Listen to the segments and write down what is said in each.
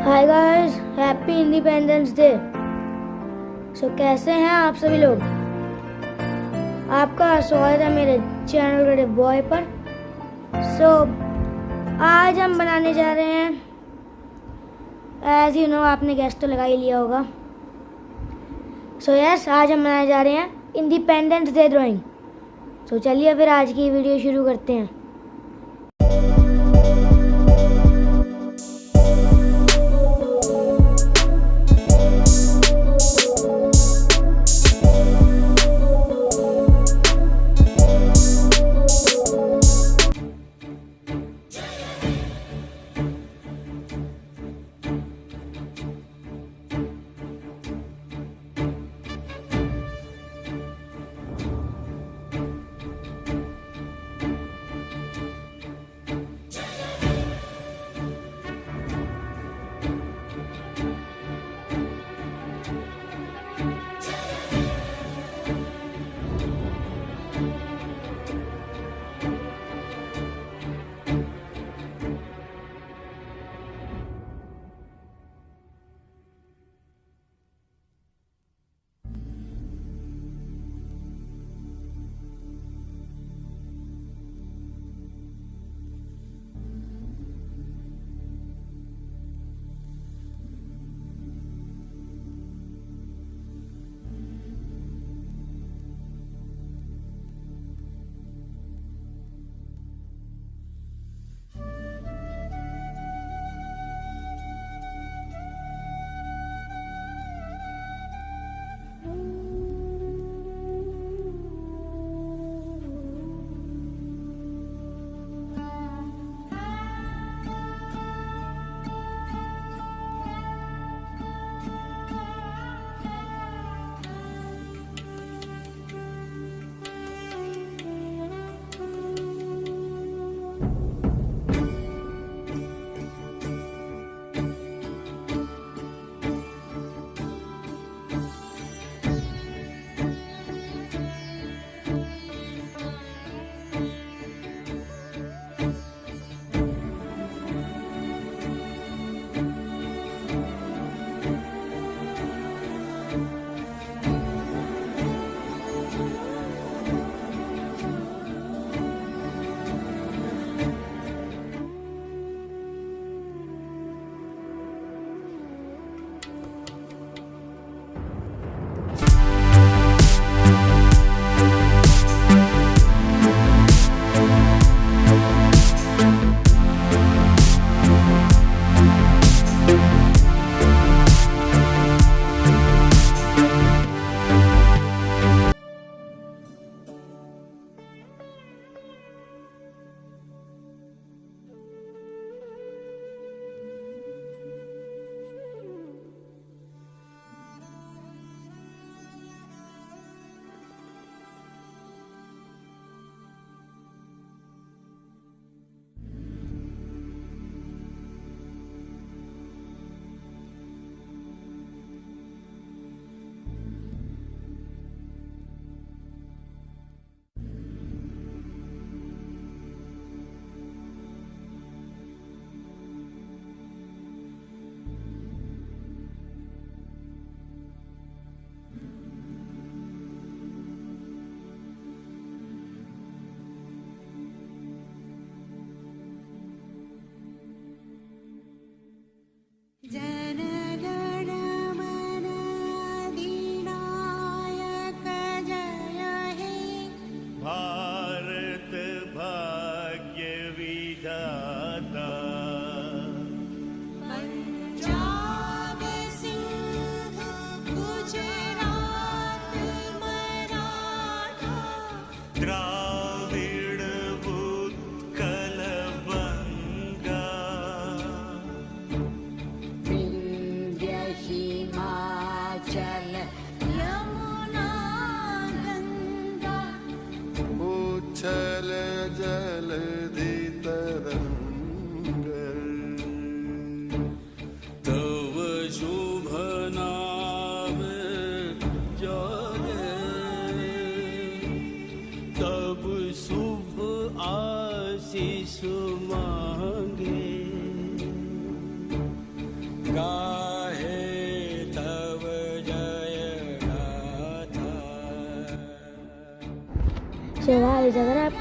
Hi guys, happy independence day. कैसे हैं आप सभी लोग। आपका स्वागत है मेरे चैनल क्रिएटिवबॉय पर। आज हम बनाने जा रहे हैं, एज यू नो आपने गेस तो लगा ही लिया होगा। आज हम बनाने जा रहे हैं इंडिपेंडेंस डे ड्राइंग। चलिए फिर आज की वीडियो शुरू करते हैं।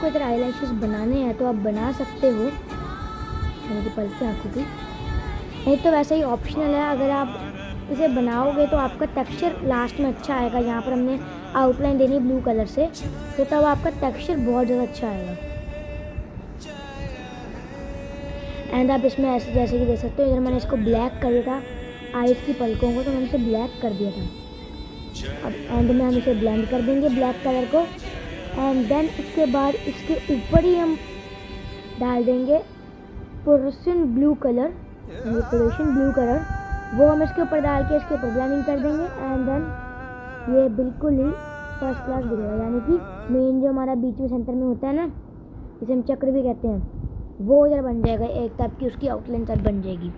आपको इधर आईलैशेस बनाने हैं तो आप बना सकते हो, यानी कि पलके आँखों की। नहीं तो वैसे ही ऑप्शनल है, अगर आप इसे बनाओगे तो आपका टेक्सचर लास्ट में अच्छा आएगा। यहाँ पर हमने आउटलाइन देनी ब्लू कलर से, तो तब आपका टेक्सचर बहुत ज़्यादा अच्छा आएगा। एंड आप इसमें ऐसे जैसे कि देख सकते हो, इधर मैंने इसको ब्लैक कर दिया था आइस की पलकों को, तो मैंने इसे ब्लैक कर दिया था। अब एंड में हम इसे ब्लेंड कर देंगे ब्लैक कलर को, एंड देन इसके बाद इसके ऊपर ही हम डाल देंगे पोर्शन ब्लू कलर, वो हम इसके ऊपर डाल के इसके ऊपर ब्लेंडिंग कर देंगे। एंड देन ये बिल्कुल ही फर्स्ट क्लास दिखेगा, यानी कि मेन जो हमारा बीच में सेंटर में होता है ना, जिसे हम चक्र भी कहते हैं, वो इधर बन जाएगा एक टाइप की, उसकी आउटलाइन टाइप बन जाएगी।